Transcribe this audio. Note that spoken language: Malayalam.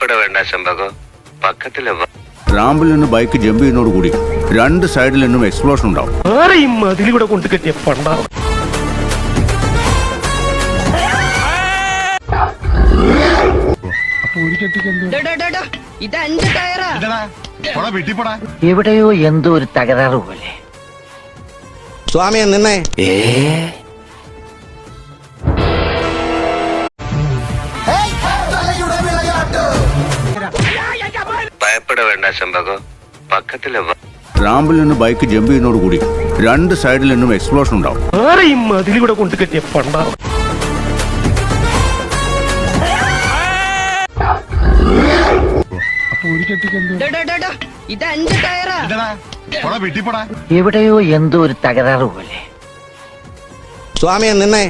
ഭയപ്പെട വേണ്ട ശമ്പകോ, പക്കത്തില് റാമ്പിൽ നിന്ന് ബൈക്ക് ജമ്പ് ചെയ്യുന്നതോട് കൂടി രണ്ട് സൈഡിൽ നിന്നും എക്സ്പ്ലോഷൻ ഉണ്ടാവും. അതിലൂടെ കൊണ്ട് കെട്ടിയ പണ്ടാണ്. എവിടെയോ എന്തോ ഒരു തകരാറ് പോലെ. സ്വാമിയെ നിന്നെ ഭയപ്പെട വേണ്ട ശമ്പകോ, പക്കത്തില് റാമ്പിൽ നിന്ന് ബൈക്ക് ജമ്പ് ചെയ്യുന്നതോട് കൂടി രണ്ട് സൈഡിൽ നിന്നും എക്സ്പ്ലോഷൻ ഉണ്ടാവും. അതിലൂടെ കൊണ്ട് കെട്ടിയ പണ്ടാണ്. എവിടെയോ എന്തോ ഒരു തകരാറ് പോലെ. സ്വാമിയെ നിന്നെ